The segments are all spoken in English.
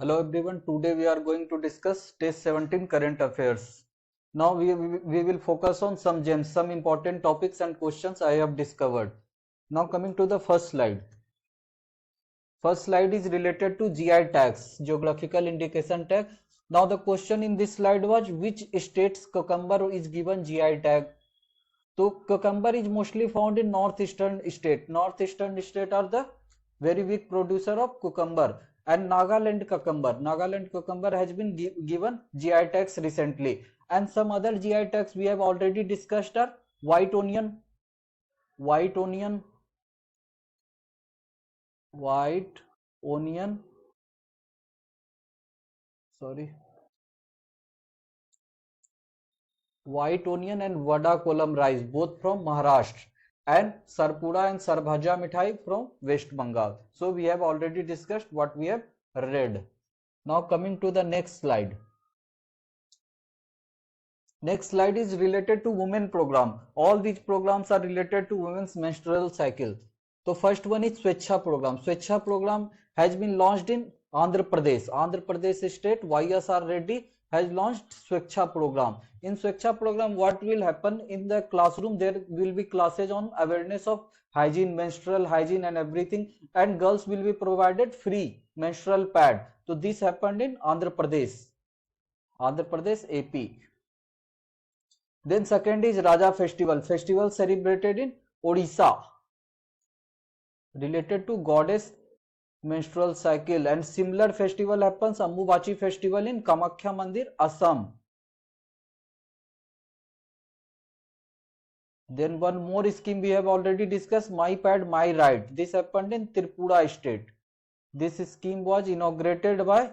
Hello everyone, today we are going to discuss test 17 current affairs. Now we will focus on some gems, some important topics and questions I have discovered. Now coming to the first slide. First slide is related to GI tags, geographical indication tag. Now the question in this slide was which state's cucumber is given GI tag. So cucumber is mostly found in northeastern state. Northeastern state are the very big producer of cucumber, and Nagaland cucumber has been given GI tags recently, and some other GI tags we have already discussed are white onion, white onion, white onion, sorry, white onion and vada kolam rice, both from Maharashtra, and sarpura and sarbhaja mithai from West Bengal. So we have already discussed what we have read. Now coming to the next slide. Next slide is related to women program. All these programs are related to women's menstrual cycle. So first one is Swechha program. Swechha program has been launched in Andhra Pradesh. Andhra Pradesh state YSR Reddy has launched Swechha program. In Swechha program, what will happen in the classroom? There will be classes on awareness of hygiene, menstrual hygiene and everything, and girls will be provided free menstrual pad. So this happened in Andhra Pradesh, AP. Then second is Raja festival celebrated in Odisha, related to goddess menstrual cycle, and similar festival happens Ambubachi festival in Kamakhya Mandir, Assam. Then one more scheme we have already discussed, My Pad My Right. This happened in Tripura state. This scheme was inaugurated by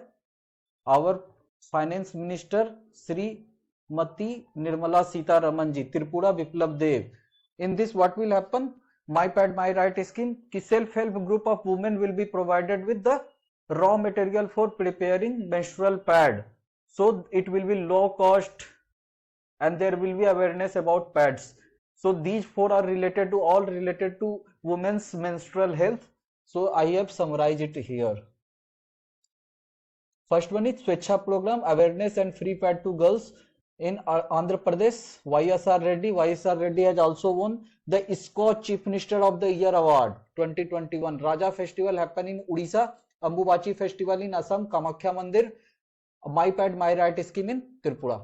our finance minister Sri Mati Nirmala Sita Ramanji, Tripura Biplab Dev. In this what will happen? My Pad My Right scheme, self-help group of women will be provided with the raw material for preparing menstrual pad. So it will be low cost and there will be awareness about pads. So these four are all related to women's menstrual health. So I have summarized it here. First one is Swechha program, awareness and free pad to girls in Andhra Pradesh. YSR Reddy has also won the ISCO Chief Minister of the Year Award 2021. Raja festival happened in Odisha, Ambubachi festival in Assam, Kamakhya Mandir, My Pad My Right scheme in Tripura.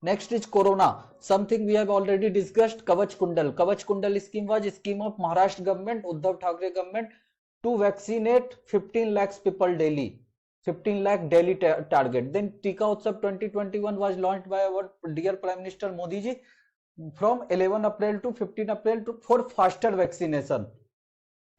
Next is Corona. Something we have already discussed, Kavach Kundal. Kavach Kundal scheme was a scheme of Maharashtra government, Uddhav Thackeray government, to vaccinate 15 lakhs people daily. 15 lakh daily target. Then Tika Utsav 2021 was launched by our dear Prime Minister Modi ji from 11 April to 15 April for faster vaccination.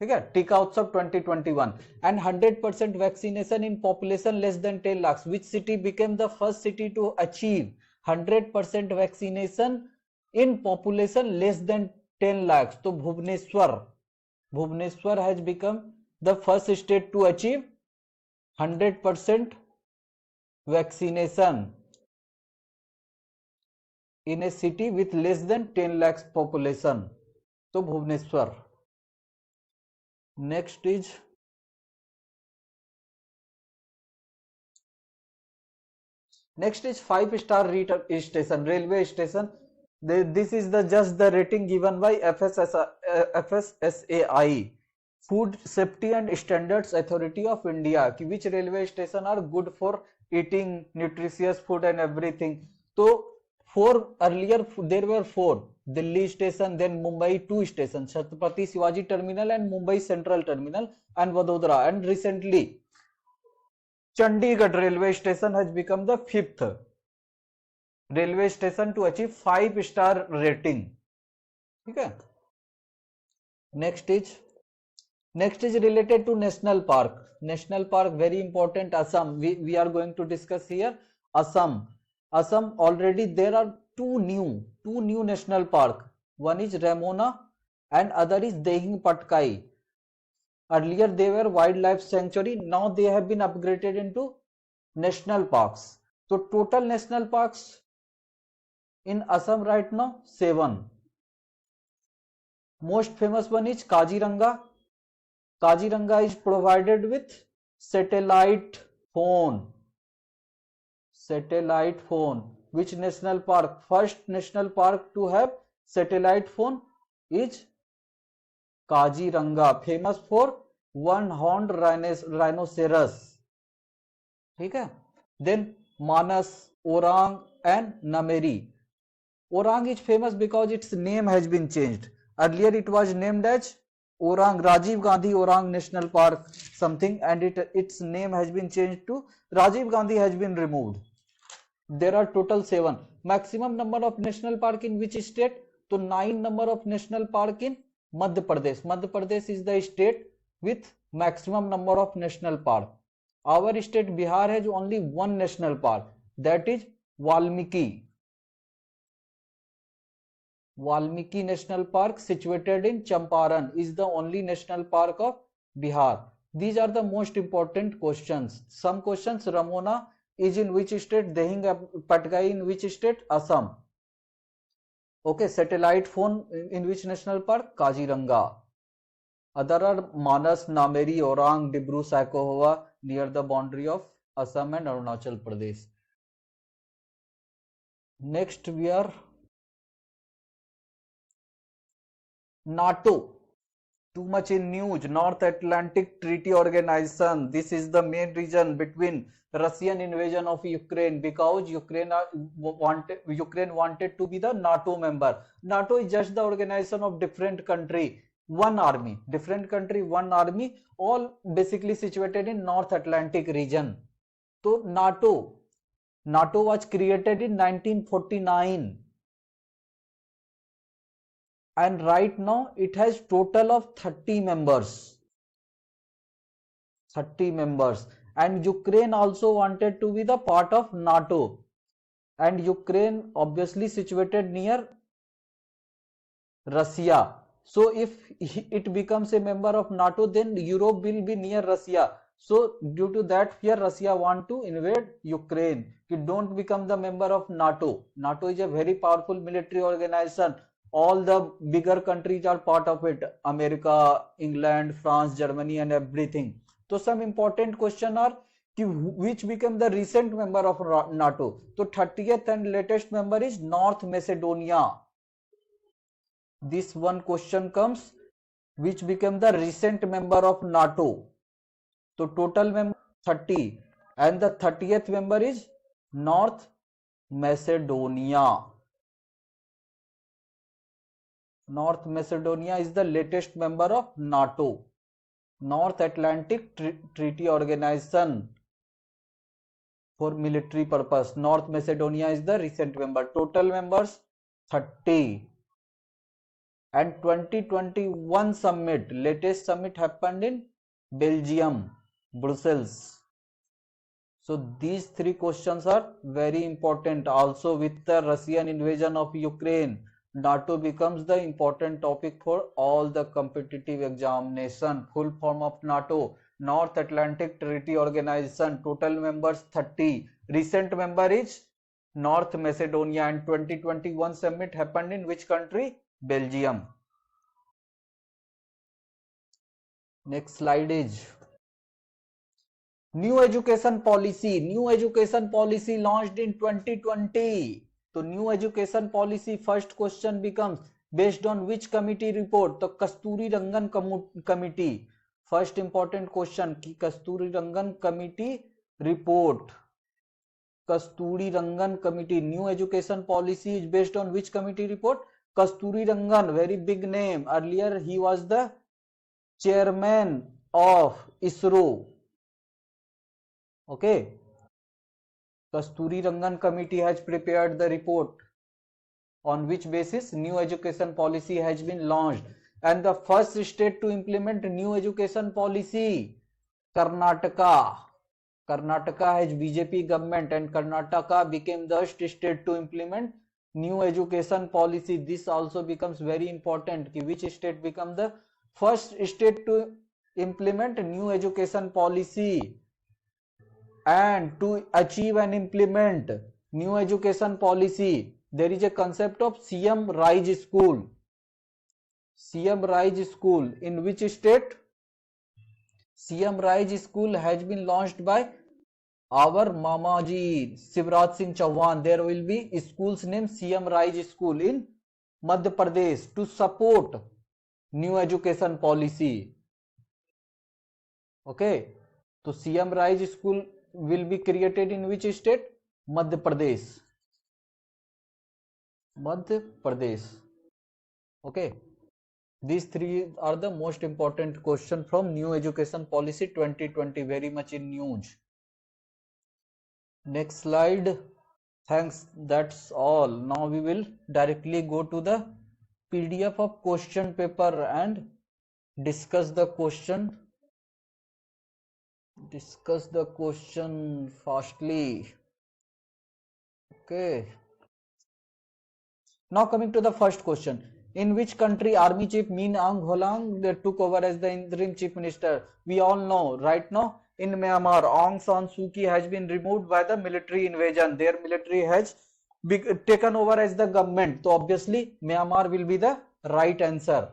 Okay, Tika Utsav 2021 and 100% vaccination in population less than 10 lakhs. Which city became the first city to achieve 100% vaccination in population less than 10 lakhs? So Bhubaneswar has become the first state to achieve 100% vaccination in a city with less than 10 lakhs population. So Bhubaneswar. Next is five-star station, railway station. This is just the rating given by FSSAI, Food Safety and Standards Authority of India, which railway station are good for eating nutritious food and everything. So earlier there were four: Delhi station, then Mumbai 2 stations, Chhatrapati Shivaji Terminal and Mumbai Central Terminal and Vadodara, and recently Chandigarh railway station has become the fifth railway station to achieve 5-star rating. Okay. Next is related to national park. National park, very important. Assam, we are going to discuss here. Assam already there are two new national park. One is Ramona and other is Dehing Patkai. Earlier they were wildlife sanctuary, now they have been upgraded into national parks. So total national parks in Assam right now 7. Most famous one is Kaziranga, Kaziranga is provided with satellite phone. Satellite phone. Which national park? First national park to have satellite phone is Kaziranga, famous for one horned rhinoceros. ठीक है. Then Manas, Orang and Nameri. Orang is famous because its name has been changed. Earlier it was named as Orang, Rajiv Gandhi Orang National Park something, and its name has been changed to Rajiv Gandhi has been removed. There are total 7. Maximum number of national park in which state? So 9 number of national park in Madhya Pradesh. Madhya Pradesh is the state with maximum number of national park. Our state Bihar has only one national park, that is Valmiki. Valmiki National Park, situated in Champaran, is the only national park of Bihar. These are the most important questions. Some questions: Ramona is in which state? Dehinga Patgai in which state? Assam. Okay, satellite phone in which national park? Kaziranga. Other are Manas, Nameri, Orang, Dibru Saikhowa, near the boundary of Assam and Arunachal Pradesh. Next we are NATO. Too much in news. North Atlantic Treaty Organization. This is the main reason between Russian invasion of Ukraine, because Ukraine wanted to be the NATO member. NATO is just the organization of different country, one army, different country, one army, all basically situated in North Atlantic region. So NATO was created in 1949. And right now it has total of 30 members. 30 members. And Ukraine also wanted to be the part of NATO. And Ukraine obviously situated near Russia. So if it becomes a member of NATO, then Europe will be near Russia. So due to that fear, Russia want to invade Ukraine. It don't become the member of NATO. NATO is a very powerful military organization. All the bigger countries are part of it: America, England, France, Germany, and everything. So some important question are which became the recent member of NATO. So 30th and latest member is North Macedonia. This one question comes: which became the recent member of NATO. So total member 30, and the 30th member is North Macedonia. North Macedonia is the latest member of NATO, North Atlantic Treaty Organization for military purpose. North Macedonia is the recent member. Total members 30. And 2021 summit, latest summit happened in Belgium, Brussels. So these three questions are very important. Also, with the Russian invasion of Ukraine, NATO becomes the important topic for all the competitive examination. Full form of NATO, North Atlantic Treaty Organization. Total members 30. Recent member is North Macedonia. And 2021 summit happened in which country? Belgium. Next slide is new education policy. New education policy launched in 2020. So new education policy, first question becomes based on which committee report? The Kasturi Rangan committee. First important question ki Kasturi Rangan committee report. Kasturi Rangan committee. New education policy is based on which committee report? Kasturi Rangan, very big name. Earlier he was the chairman of ISRO. Okay. Kasturi Rangan committee has prepared the report on which basis new education policy has been launched. And the first state to implement new education policy, Karnataka. Karnataka has BJP government, and Karnataka became the state to implement new education policy. This also becomes very important. Which state become the first state to implement new education policy? And to achieve and implement new education policy, there is a concept of CM Rise School. CM Rise School in which state? CM Rise School has been launched by our Mamaji Shivraj Singh Chauhan. There will be school's name CM Rise School in Madhya Pradesh to support new education policy. Okay, so CM Rise School will be created in which state? Madhya Pradesh. Madhya Pradesh. Okay, these three are the most important question from new education policy 2020, very much in news. Next slide. Thanks, that's all. Now we will directly go to the PDF of question paper and discuss the question fastly. Okay, now coming to the first question. In which country Army Chief Min Aung Hlaing took over as the interim chief minister? We all know right now in Myanmar, Aung San Suu Kyi has been removed by the military invasion. Their military has taken over as the government. So obviously Myanmar will be the right answer.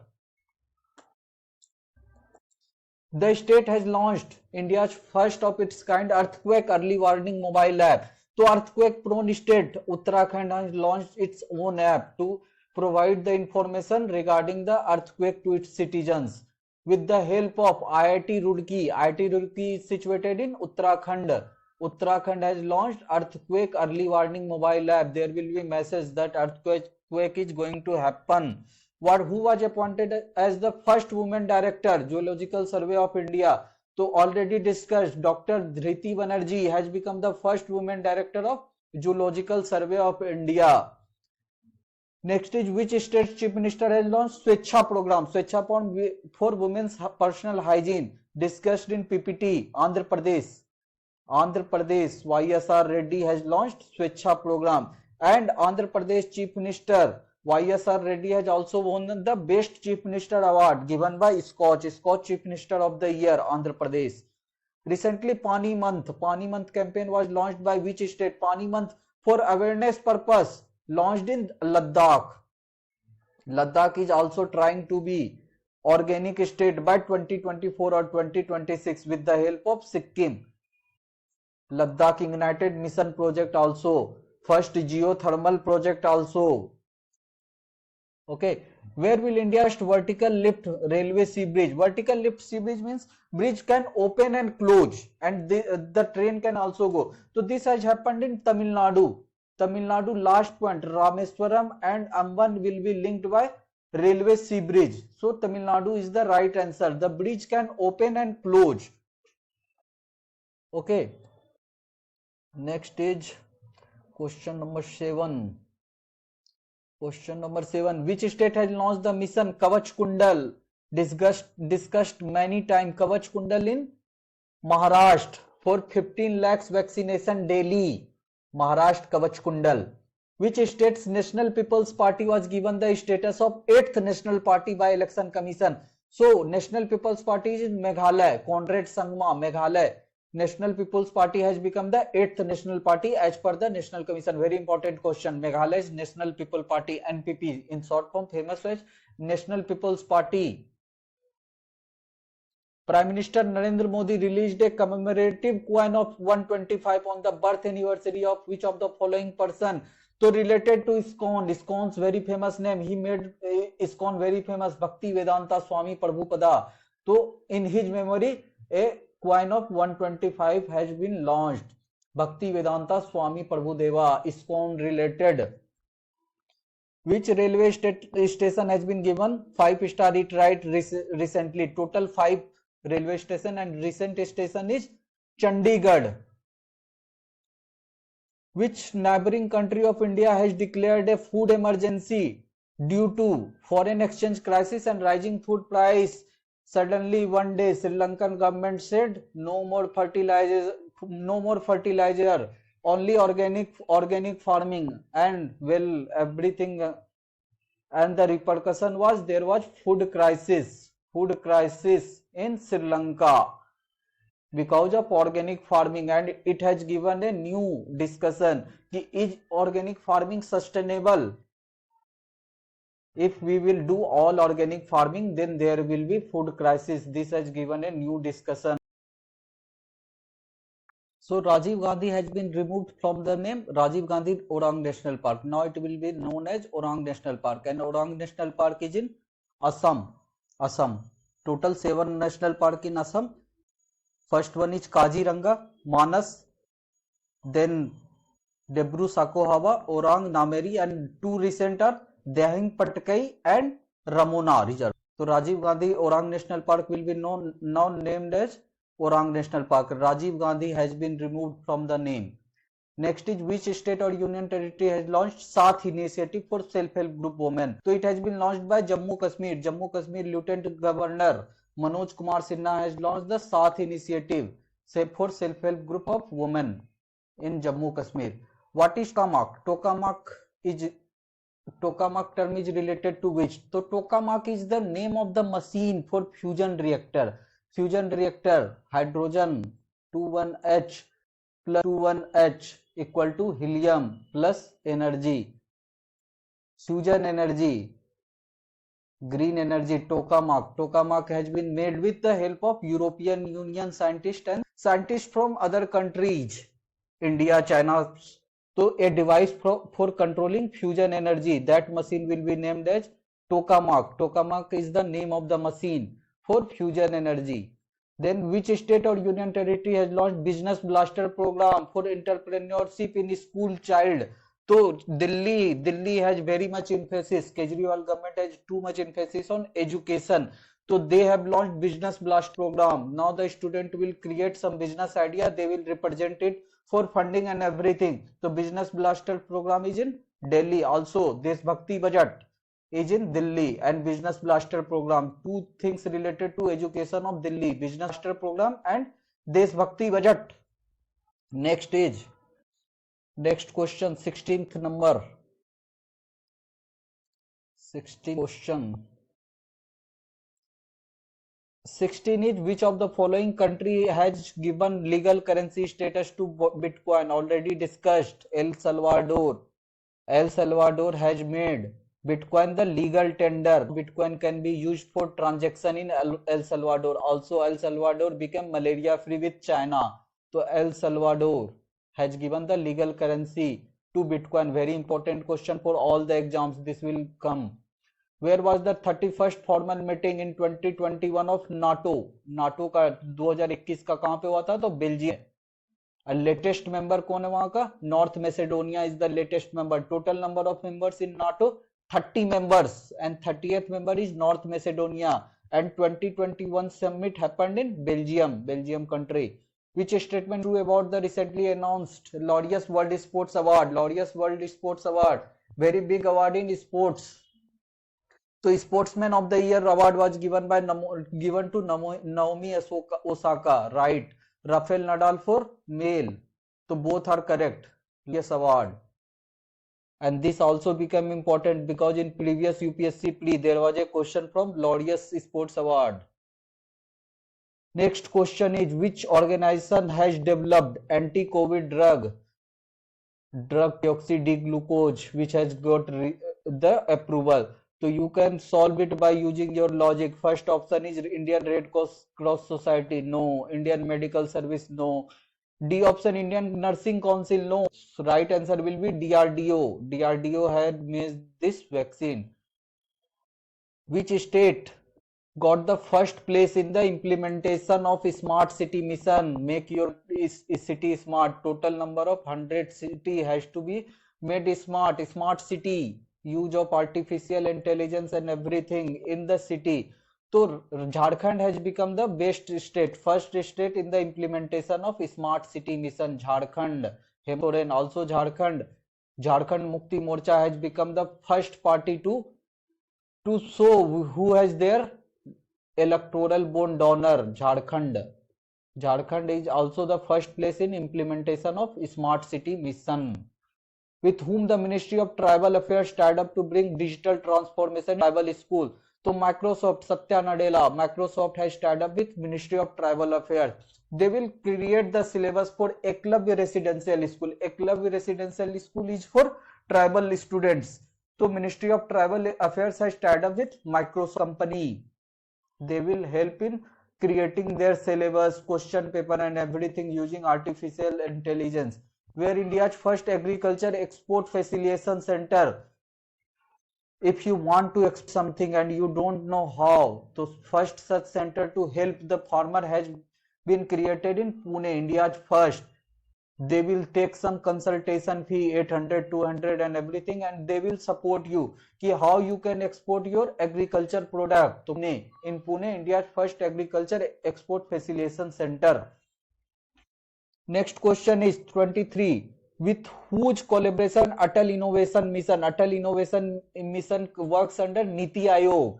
The state has launched India's first of its kind earthquake early warning mobile app. So earthquake prone state Uttarakhand has launched its own app to provide the information regarding the earthquake to its citizens. With the help of IIT Roorkee is situated in Uttarakhand. Uttarakhand has launched earthquake early warning mobile app. There will be message that earthquake is going to happen. Who was appointed as the first woman director, Geological Survey of India? So already discussed, Dr. Dhriti Banerjee has become the first woman director of Geological Survey of India. Next is, which state chief minister has launched Swechha program? Swechha for women's personal hygiene, discussed in PPT. Andhra Pradesh, YSR Reddy has launched Swechha program, and Andhra Pradesh chief minister YSR Reddy has also won the Best Chief Minister Award given by Scotch Chief Minister of the Year, Andhra Pradesh. Recently, Pani Month campaign was launched by which state? Pani Month for awareness purpose, launched in Ladakh. Ladakh is also trying to be organic state by 2024 or 2026 with the help of Sikkim. Ladakh Ignited Mission project also, first geothermal project also. Okay, where will India's vertical lift railway sea bridge? Vertical lift sea bridge means bridge can open and close, and the train can also go. So this has happened in Tamil Nadu. Last point, Rameswaram and Amban will be linked by railway sea bridge. So Tamil Nadu is the right answer. The bridge can open and close. Okay. Next is question number 7. Question number 7. Which state has launched the mission Kavach Kundal? Discussed many times. Kavach Kundal in Maharashtra for 15 lakhs vaccination daily. Maharashtra Kavach Kundal. Which state's National People's Party was given the status of 8th National Party by Election Commission? So National People's Party is in Meghalaya. Conrad Sangma, Meghalaya. National People's Party has become the 8th national party as per the National Commission. Very important question. Meghalaya's National People Party, NPP, in short form famous as National People's Party. Prime Minister Narendra Modi released a commemorative coin of 125 on the birth anniversary of which of the following person? So related to ISKCON, ISKCON's very famous name, he made ISKCON very famous, Bhakti Vedanta Swami Prabhupada. So in his memory, a coin of 125 has been launched. Bhakti Vedanta Swami Prabhudeva, ISKCON related. Which railway station has been given 5-star Eat Right recently? Total 5 railway station, and recent station is Chandigarh. Which neighboring country of India has declared a food emergency due to foreign exchange crisis and rising food price? Suddenly one day Sri Lankan government said no more fertilizer, only organic farming, and well, everything, and the repercussion was there was food crisis in Sri Lanka because of organic farming, and it has given a new discussion. Is organic farming sustainable? if we will do all organic farming, then there will be food crisis. This has given a new discussion. So Rajiv Gandhi has been removed from the name Rajiv Gandhi Orang National Park. Now it will be known as Orang National Park, and Orang National Park is in Assam. Assam. Total 7 national park in Assam. First one is Kaziranga, Manas, then Debru Sakohawa, Orang Nameri, and 2 recent are Dehing Patkai and Ramona Reserve. So Rajiv Gandhi Orang National Park will be now named as Orang National Park. Rajiv Gandhi has been removed from the name. Next is which state or union territory has launched Saath initiative for self-help group women. So it has been launched by Jammu Kashmir. Jammu Kashmir Lieutenant Governor Manoj Kumar Sinha has launched the Saath initiative for self-help group of women in Jammu Kashmir. What is tokamak? Tokamak term is related to which? So tokamak is the name of the machine for fusion reactor. Fusion reactor, hydrogen 21H plus 21H equal to helium plus energy. Fusion energy, green energy, tokamak. Tokamak has been made with the help of European Union scientists and scientists from other countries, India, China. So a device for controlling fusion energy, that machine will be named as tokamak. Tokamak is the name of the machine for fusion energy. Then which state or union territory has launched Business Blaster program for entrepreneurship in school child? So Delhi has very much emphasis. Kejriwal government has too much emphasis on education. So they have launched Business Blast program. Now the student will create some business idea. They will represent it for funding and everything. So Business Blaster program is in Delhi. Also Deshbhakti Budget is in Delhi, and Business Blaster program. 2 things related to education of Delhi: Business Blaster program and Deshbhakti Budget. Next question, 16th number. 16th question. 16 is which of the following country has given legal currency status to Bitcoin? Already discussed. El Salvador. El Salvador has made Bitcoin the legal tender. Bitcoin can be used for transaction in El Salvador. Also, El Salvador became malaria free with China. So El Salvador has given the legal currency to Bitcoin. Very important question for all the exams. This will come. Where was the 31st formal meeting in 2021 of NATO? NATO का 2021 का कहाँ पे हुआ था? तो Belgium. Latest member कौन है वहां का? North Macedonia is the latest member. Total number of members in NATO 30 members, and 30th member is North Macedonia, and 2021 summit happened in Belgium country. Which statement true about the recently announced Laureus World Sports Award? Laureus World Sports Award, very big award in sports. So Sportsman of the Year award was given to Naomi Osaka, right? Rafael Nadal for male. So both are correct. Yes, award. And this also became important because in previous UPSC pre there was a question from Laureus Sports Award. Next question is which organization has developed anti-COVID drug deoxydiglucose, which has got the approval? So you can solve it by using your logic. First option is Indian Red Cross Society. No. Indian Medical Service. No. D option Indian Nursing Council. No. So right answer will be DRDO. DRDO had made this vaccine. Which state got the first place in the implementation of Smart City Mission? Make your city smart. Total number of 100 city has to be made smart. Smart city. Use of artificial intelligence and everything in the city. So Jharkhand has become the best state, first state in the implementation of Smart City Mission. Jharkhand. Hemoren also Jharkhand. Jharkhand Mukti Morcha has become the first party to show who has their electoral bone donor. Jharkhand. Jharkhand is also the first place in implementation of Smart City Mission. With whom the Ministry of Tribal Affairs tied up to bring digital transformation tribal school? So Microsoft, Satya Nadella, Microsoft has tied up with Ministry of Tribal Affairs. They will create the syllabus for Eklavya Residential School. Eklavya Residential School is for tribal students. So Ministry of Tribal Affairs has tied up with Microsoft company. They will help in creating their syllabus, question paper and everything using artificial intelligence. Where India's first agriculture export facilitation center. If you want to export something and you don't know how, the first such center to help the farmer has been created in Pune, India's first. They will take some consultation fee 800 200 and everything, and they will support you कि how you can export your agriculture product. तो in Pune, India's first agriculture export facilitation center. Next question is 23. With whose collaboration Atal Innovation Mission works under Niti Aayog?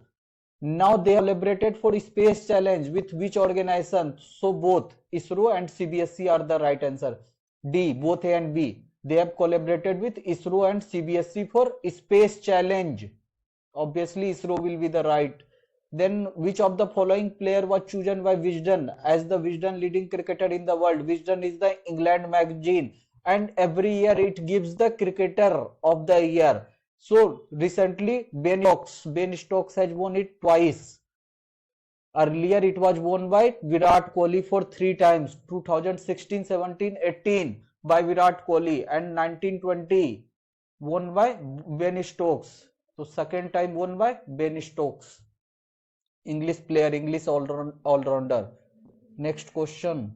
Now they collaborated for space challenge with which organization? So both ISRO and CBSE are the right answer. D, both A and B. They have collaborated with ISRO and CBSE for space challenge. Obviously ISRO will be the right. Then which of the following player was chosen by Wisden as the Wisden leading cricketer in the world? Wisden is the England magazine and every year it gives the cricketer of the year. So recently Ben Stokes has won it twice. Earlier it was won by Virat Kohli for 3 times, 2016, 17, 18 by Virat Kohli and 1920 won by Ben Stokes. So second time won by Ben Stokes. English player, English all-rounder. Next question.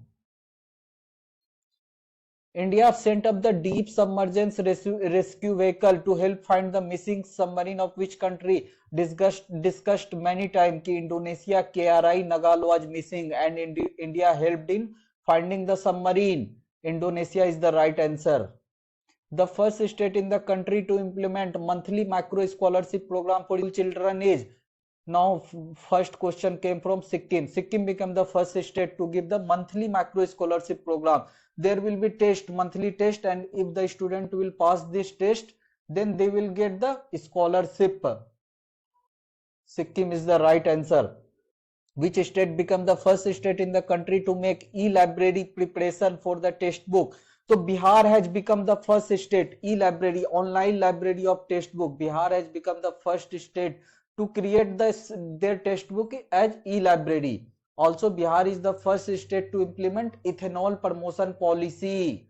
India sent up the deep submergence rescue vehicle to help find the missing submarine of which country? Discussed many times कि Indonesia KRI Nagal was missing and India helped in finding the submarine. Indonesia is the right answer. The first state in the country to implement monthly macro scholarship program for children is. Now first question came from Sikkim. Sikkim became the first state to give the monthly macro scholarship program. There will be monthly test, and if the student will pass this test, then they will get the scholarship. Sikkim is the right answer. Which state became the first state in the country to make e-library preparation for the textbook? So Bihar has become the first state, e-library, online library of textbook. Bihar has become the first state to create their textbook as e-library. Also, Bihar is the first state to implement ethanol promotion policy.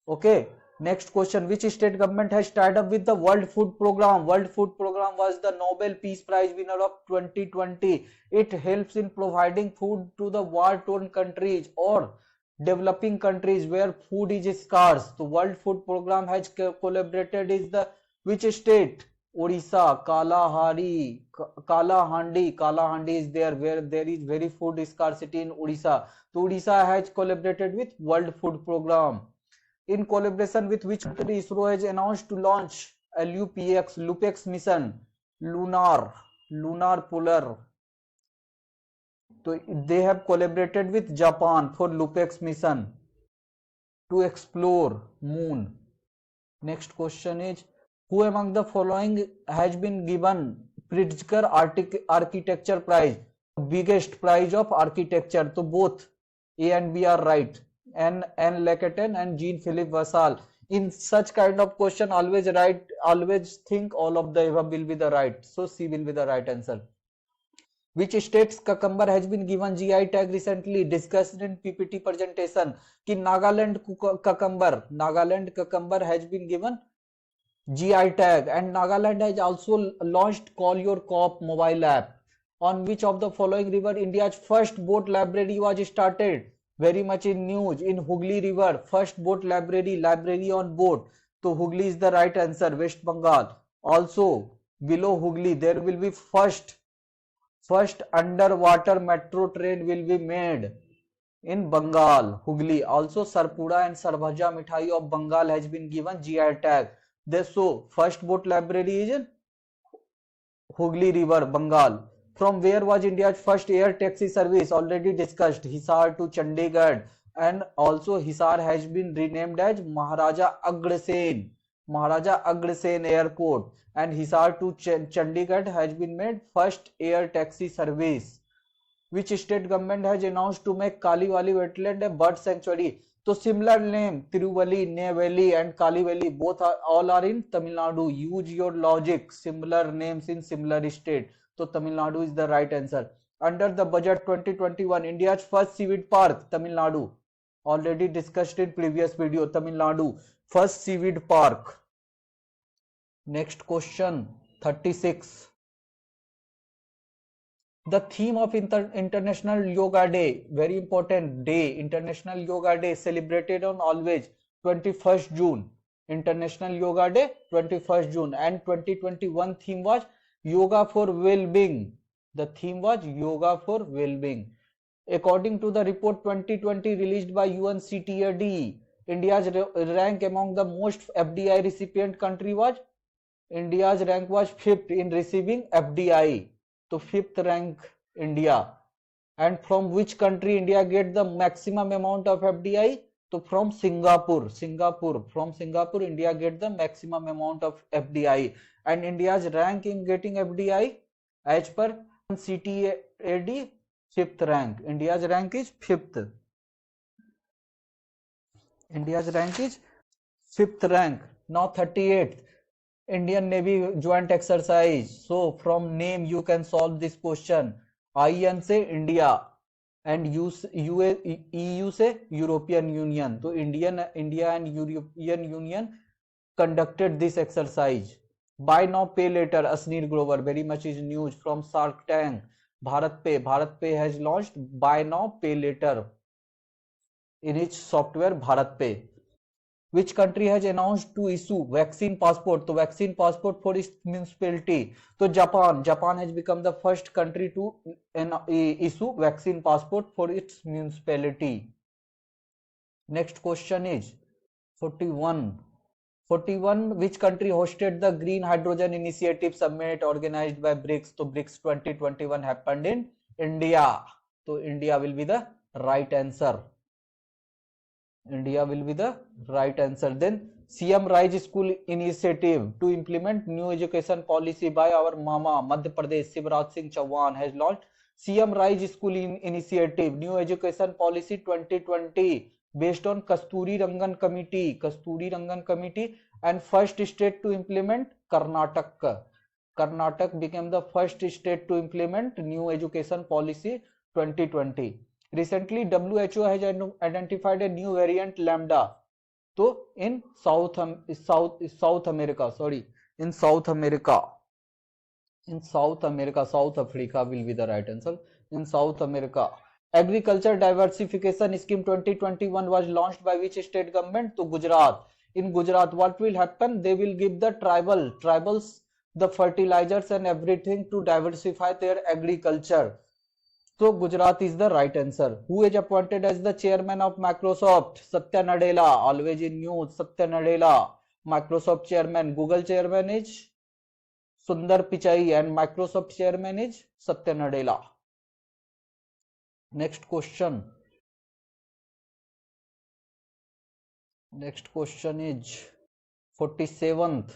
Okay. Next question. Which state government has tied up with the World Food Program? World Food Program was the Nobel Peace Prize winner of 2020. It helps in providing food to the war-torn countries or developing countries where food is scarce. The World Food Program has collaborated is the which state? Odisha, Kalahandi is there where there is very food scarcity in Odisha. So Odisha has collaborated with World Food Program. In collaboration with which country ISRO has announced to launch LUPEX mission, lunar polar. So they have collaborated with Japan for LUPEX mission to explore moon. Next question is, who among the following has been given Pritzker Architecture Prize, biggest prize of architecture? So both A and B are right. N. Lecaten and Jean-Philippe Vassal. In such kind of question, always think all of the above will be the right. So C will be the right answer. Which state's cucumber has been given GI tag recently? Discussed in PPT presentation. कि Nagaland cucumber has been given GI tag, and Nagaland has also launched Call Your Cop mobile app. On which of the following river India's first boat library was started? Very much in news. In Hooghly River, first boat library on boat. So Hooghly is the right answer, West Bengal. Also below Hooghly there will be first underwater metro train will be made in Bengal, Hooghly. Also Sarpura and Sarbhaja Mithai of Bengal has been given GI tag. So first boat library is in Hooghly River, Bengal. From where was India's first air taxi service? Already discussed, Hisar to Chandigarh, and also Hisar has been renamed as Maharaja Agrasen Airport, and Hisar to Chandigarh has been made first air taxi service. which state government has announced to make Kaliwali wetland a bird sanctuary? So similar name, Tiruvali, Neyveli and Kaliwali, both are all are in Tamil Nadu. Use your logic. Similar names in similar state. So Tamil Nadu is the right answer. Under the budget 2021, India's first seaweed park, Tamil Nadu. Already discussed in previous video, Tamil Nadu, first seaweed park. Next question, 36. The theme of International Yoga Day, very important day, International Yoga Day celebrated on always 21st June. International Yoga Day 21st June, and 2021 theme was Yoga for Well-being. The theme was Yoga for Well-being. According to the report 2020 released by UNCTAD, India's rank among the most FDI recipient country was, India's rank was 5th in receiving FDI. So 5th rank India. And from which country India get the maximum amount of FDI? So from Singapore. From Singapore India get the maximum amount of FDI. And India's rank in getting FDI as per CTAD, 5th rank. India's rank is 5th. India's rank is 5th rank. Now 38th. Indian Navy joint exercise. So from name you can solve this question. IN say India and EU say European Union. So India and European Union conducted this exercise. Buy now pay later, Asnir Grover, very much is news from Shark Tank. Bharat Pay has launched buy now pay later in its software Bharat Pay. Which country has announced to issue vaccine passport? So vaccine passport for its municipality. So Japan has become the first country to issue vaccine passport for its municipality. Next question is 41. Which country hosted the Green Hydrogen Initiative Summit organized by BRICS? So BRICS 2021 happened in India. So India will be the right answer. India will be the right answer. Then CM Rise School Initiative to implement new education policy by our Mama Madhya Pradesh Shivraj Singh Chauhan has launched CM Rise School Initiative New Education Policy 2020 based on Kasturi Rangan Committee, and first state to implement Karnataka. Karnataka became the first state to implement new education policy 2020. Recently, WHO has identified a new variant Lambda. So in South America, South Africa will be the right answer. In South America, Agriculture Diversification Scheme 2021 was launched by which state government? To Gujarat. In Gujarat, what will happen? They will give the tribals the fertilizers and everything to diversify their agriculture. So Gujarat is the right answer. Who is appointed as the chairman of Microsoft? Satya Nadella, always in news. Satya Nadella, Microsoft chairman. Google chairman is Sundar Pichai and Microsoft chairman is Satya Nadella. Next question. Next question is 47th.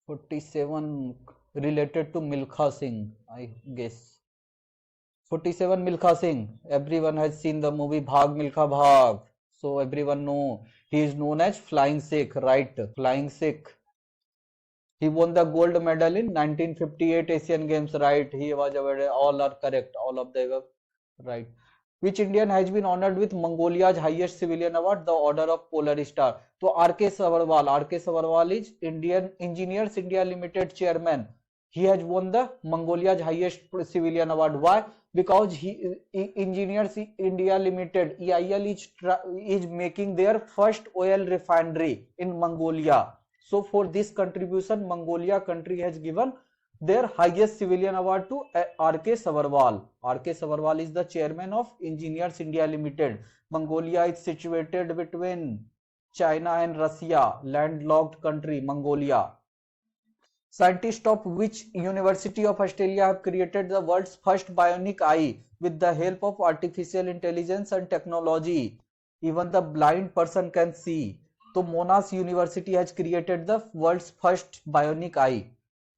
47 related to Milkha Singh, I guess. 47 Milkha Singh. Everyone has seen the movie Bhag Milkha Bhag. So everyone know he is known as Flying Sikh, right? Flying Sikh. He won the gold medal in 1958 Asian Games, right? He was awarded. All are correct. All of them were right. Which Indian has been honored with Mongolia's highest civilian award, the Order of Polar Star? So R.K. Savarwal is Indian Engineers India Limited chairman. He has won the Mongolia's highest civilian award. Why? Because Engineers India Limited EIL is making their first oil refinery in Mongolia. So for this contribution, Mongolia country has given their highest civilian award to R.K. Savarwal. R.K. Savarwal is the chairman of Engineers India Limited. Mongolia is situated between China and Russia, landlocked country, Mongolia. Scientists of which University of Australia have created the world's first bionic eye with the help of artificial intelligence and technology? Even the blind person can see. So Monash University has created the world's first bionic eye.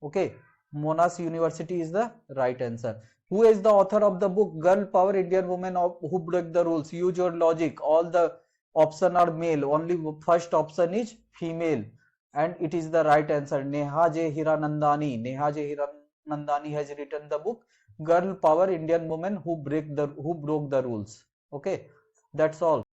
Okay, Monash University is the right answer. Who is the author of the book Girl Power Indian Women Who Break the Rules? Use your logic. All the option are male. Only first option is female, and it is the right answer. Neha J. Hiranandani. Neha J. Hiranandani has written the book Girl Power Indian Women Who Broke the Rules. Okay, that's all.